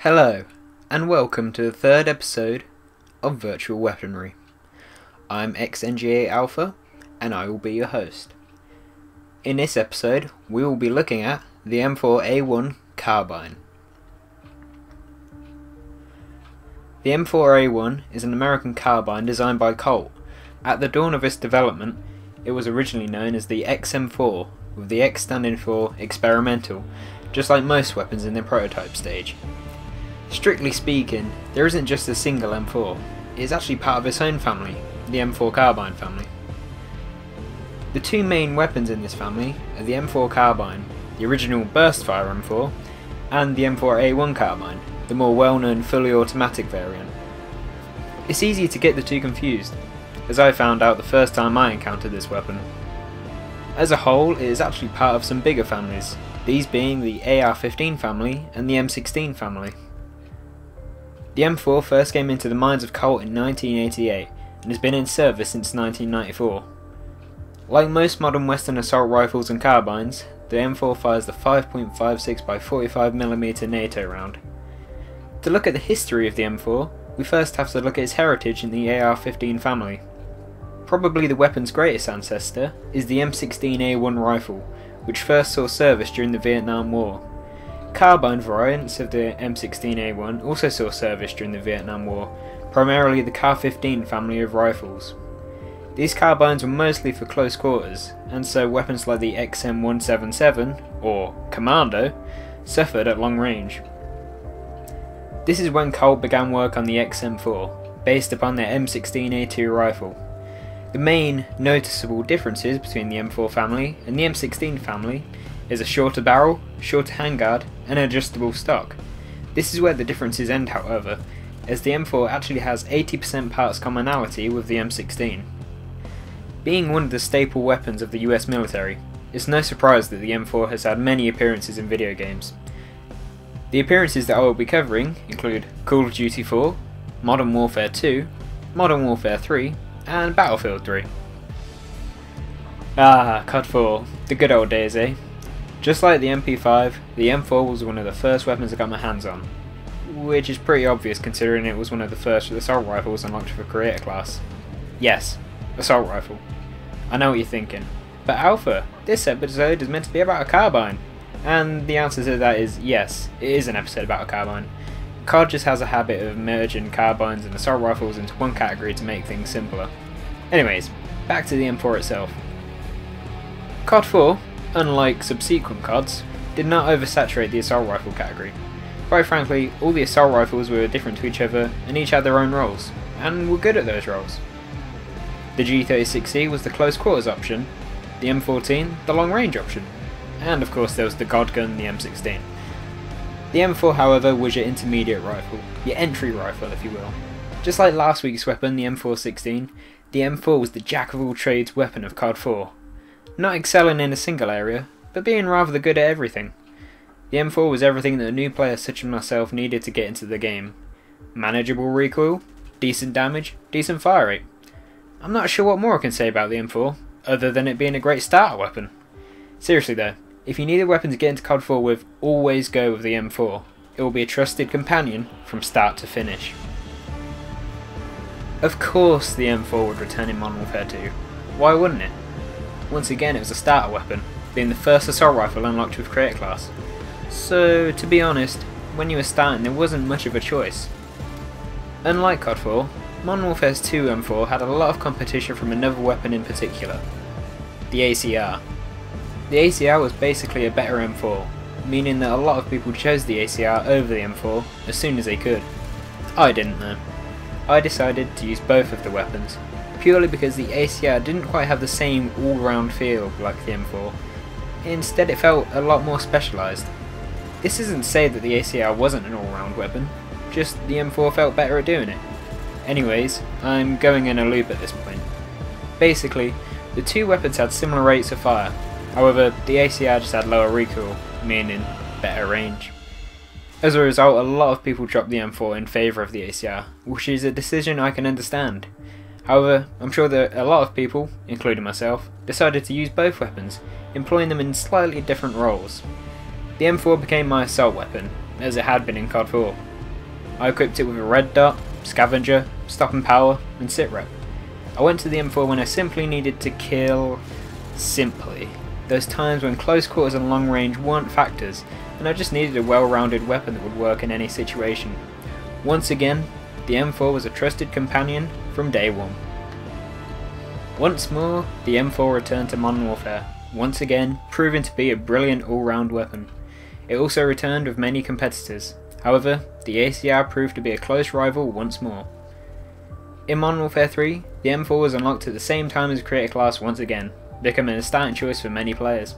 Hello, and welcome to the third episode of Virtual Weaponry. I'm XNGA Alpha, and I will be your host. In this episode, we will be looking at the M4A1 carbine. The M4A1 is an American carbine designed by Colt. At the dawn of its development, it was originally known as the XM4, with the X standing for experimental, just like most weapons in the prototype stage. Strictly speaking, there isn't just a single M4, it is actually part of its own family, the M4 carbine family. The two main weapons in this family are the M4 carbine, the original burst-fire M4, and the M4A1 carbine, the more well-known fully automatic variant. It's easy to get the two confused, as I found out the first time I encountered this weapon. As a whole, it is actually part of some bigger families, these being the AR-15 family and the M16 family. The M4 first came into the minds of Colt in 1988 and has been in service since 1994. Like most modern Western assault rifles and carbines, the M4 fires the 5.56x45mm NATO round. To look at the history of the M4, we first have to look at its heritage in the AR-15 family. Probably the weapon's greatest ancestor is the M16A1 rifle, which first saw service during the Vietnam War. Carbine variants of the M16A1 also saw service during the Vietnam War, primarily the CAR-15 family of rifles. These carbines were mostly for close quarters, and so weapons like the XM177, or Commando, suffered at long range. This is when Colt began work on the XM4, based upon their M16A2 rifle. The main noticeable differences between the M4 family and the M16 family is a shorter barrel, shorter handguard, and adjustable stock. This is where the differences end, however, as the M4 actually has 80% parts commonality with the M16. Being one of the staple weapons of the US military, it's no surprise that the M4 has had many appearances in video games. The appearances that I will be covering include Call of Duty 4, Modern Warfare 2, Modern Warfare 3, and Battlefield 3. COD 4, the good old days, eh? Just like the MP5, the M4 was one of the first weapons I got my hands on, which is pretty obvious considering it was one of the first assault rifles unlocked for creator class. Yes, assault rifle. I know what you're thinking, but Alpha, this episode is meant to be about a carbine. And the answer to that is yes, it is an episode about a carbine. COD just has a habit of merging carbines and assault rifles into one category to make things simpler. Anyways, back to the M4 itself. COD 4, unlike subsequent CODs, did not oversaturate the assault rifle category. Quite frankly, all the assault rifles were different to each other and each had their own roles, and were good at those roles. The G36C was the close quarters option, the M14 the long range option, and of course there was the God Gun, the M16. The M4 however was your intermediate rifle, your entry rifle if you will. Just like last week's weapon, the M416, the M4 was the jack of all trades weapon of COD 4. Not excelling in a single area, but being rather good at everything. The M4 was everything that a new player such as myself needed to get into the game. Manageable recoil, decent damage, decent fire rate. I'm not sure what more I can say about the M4, other than it being a great starter weapon. Seriously though, if you need a weapon to get into COD 4 with, always go with the M4. It will be a trusted companion from start to finish. Of course the M4 would return in Modern Warfare 2. Why wouldn't it? Once again it was a starter weapon, being the first assault rifle unlocked with creator class. So to be honest, when you were starting there wasn't much of a choice. Unlike COD 4, Modern Warfare's 2 M4 had a lot of competition from another weapon in particular, the ACR. The ACR was basically a better M4, meaning that a lot of people chose the ACR over the M4 as soon as they could. I didn't though. I decided to use both of the weapons, purely because the ACR didn't quite have the same all-round feel like the M4. Instead it felt a lot more specialised. This isn't to say that the ACR wasn't an all-round weapon, just the M4 felt better at doing it. Anyways, I'm going in a loop at this point. Basically, the two weapons had similar rates of fire, however the ACR just had lower recoil, meaning better range. As a result, a lot of people dropped the M4 in favour of the ACR, which is a decision I can understand. However, I'm sure that a lot of people, including myself, decided to use both weapons, employing them in slightly different roles. The M4 became my assault weapon, as it had been in COD 4, I equipped it with a red dot, scavenger, stop and power, and sit rep. I went to the M4 when I simply needed to kill simply. Those times when close quarters and long range weren't factors, and I just needed a well-rounded weapon that would work in any situation. Once again, the M4 was a trusted companion from day one. Once more, the M4 returned to Modern Warfare, once again proving to be a brilliant all-round weapon. It also returned with many competitors, however, the ACR proved to be a close rival once more. In Modern Warfare 3, the M4 was unlocked at the same time as Creator Class once again, becoming a starting choice for many players.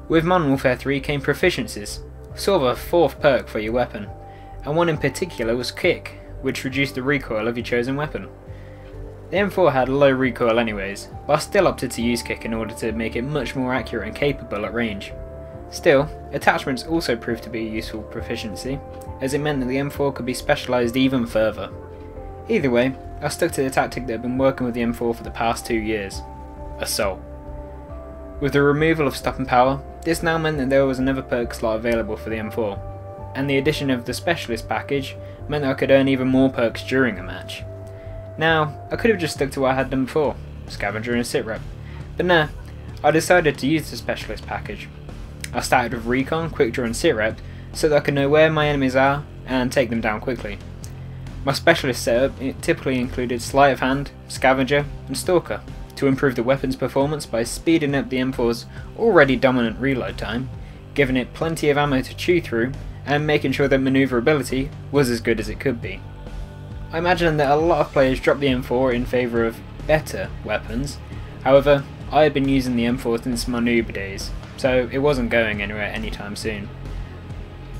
With Modern Warfare 3 came proficiencies, sort of a fourth perk for your weapon, and one in particular was Kick, which reduced the recoil of your chosen weapon. The M4 had low recoil anyways, but I still opted to use Kick in order to make it much more accurate and capable at range. Still, attachments also proved to be a useful proficiency, as it meant that the M4 could be specialised even further. Either way, I stuck to the tactic that had been working with the M4 for the past 2 years: Assault. With the removal of stop and power, this now meant that there was another perk slot available for the M4, and the addition of the specialist package meant that I could earn even more perks during a match. Now, I could have just stuck to what I had done before, scavenger and sit rep, but nah, I decided to use the specialist package. I started with recon, quick draw and sit rep so that I could know where my enemies are and take them down quickly. My specialist setup typically included sleight of hand, scavenger and stalker to improve the weapon's performance by speeding up the M4's already dominant reload time, giving it plenty of ammo to chew through and making sure that manoeuvrability was as good as it could be. I imagine that a lot of players dropped the M4 in favour of better weapons, however I had been using the M4 since my noob days, so it wasn't going anywhere anytime soon.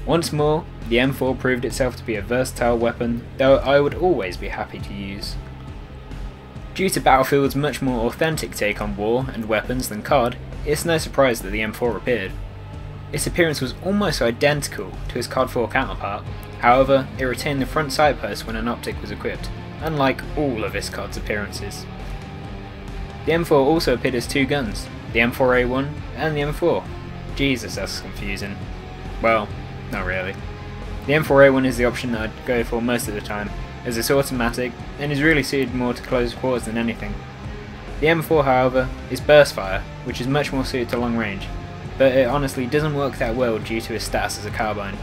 Once more, the M4 proved itself to be a versatile weapon that I would always be happy to use. Due to Battlefield's much more authentic take on war and weapons than COD, it's no surprise that the M4 appeared. Its appearance was almost identical to its COD 4 counterpart, however it retained the front sight post when an optic was equipped, unlike all of its COD's appearances. The M4 also appeared as two guns, the M4A1 and the M4. Jesus, that's confusing. Well, not really. The M4A1 is the option that I'd go for most of the time, as it's automatic and is really suited more to close quarters than anything. The M4 however is burst fire, which is much more suited to long range, but it honestly doesn't work that well due to its stats as a carbine.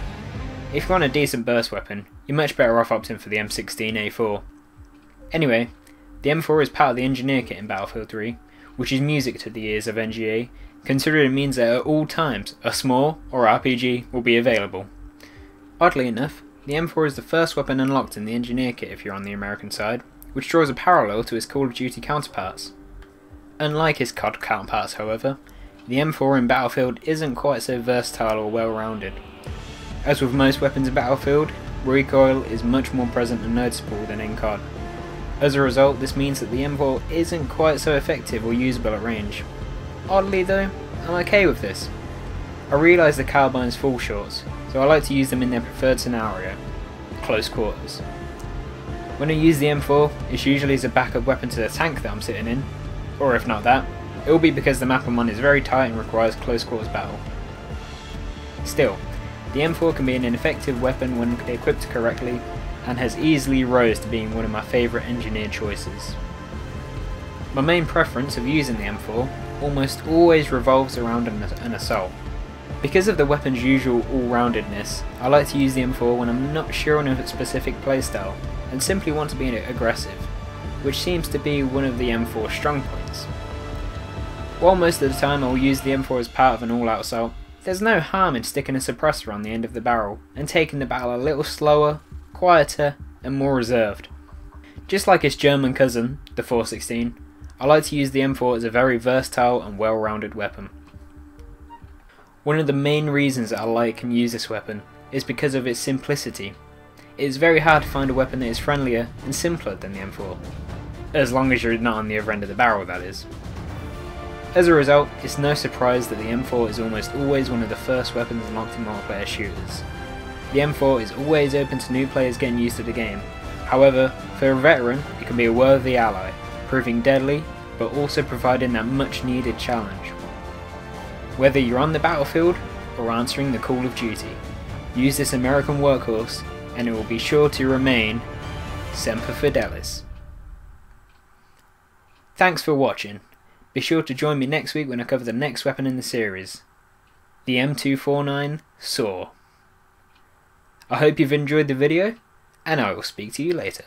If you want a decent burst weapon, you're much better off opting for the M16A4. Anyway, the M4 is part of the engineer kit in Battlefield 3, which is music to the ears of NGA, considering it means that at all times a small or RPG will be available. Oddly enough, the M4 is the first weapon unlocked in the engineer kit if you're on the American side, which draws a parallel to its Call of Duty counterparts. Unlike his COD counterparts however, the M4 in Battlefield isn't quite so versatile or well-rounded. As with most weapons in Battlefield, recoil is much more present and noticeable than in COD. As a result, this means that the M4 isn't quite so effective or usable at range. Oddly though, I'm okay with this. I realise the carbines fall short, so I like to use them in their preferred scenario, close quarters. When I use the M4, it's usually as a backup weapon to the tank that I'm sitting in, or if not that, it will be because the map I'm on is very tight and requires close quarters battle. Still, the M4 can be an effective weapon when equipped correctly, and has easily rose to being one of my favourite engineered choices. My main preference of using the M4 almost always revolves around an assault. Because of the weapon's usual all-roundedness, I like to use the M4 when I'm not sure on a specific playstyle and simply want to be aggressive, which seems to be one of the M4's strong points. While most of the time I will use the M4 as part of an all-out assault, there's no harm in sticking a suppressor on the end of the barrel and taking the battle a little slower, quieter and more reserved. Just like its German cousin, the 416, I like to use the M4 as a very versatile and well-rounded weapon. One of the main reasons that I like and use this weapon is because of its simplicity. It is very hard to find a weapon that is friendlier and simpler than the M4, as long as you're not on the other end of the barrel, that is. As a result, it's no surprise that the M4 is almost always one of the first weapons unlocked in multiplayer shooters. The M4 is always open to new players getting used to the game, however, for a veteran it can be a worthy ally, proving deadly but also providing that much needed challenge. Whether you're on the battlefield or answering the call of duty, use this American workhorse and it will be sure to remain Semper Fidelis. Thanks for watching. Be sure to join me next week when I cover the next weapon in the series, the M249 SAW. I hope you've enjoyed the video, and I will speak to you later.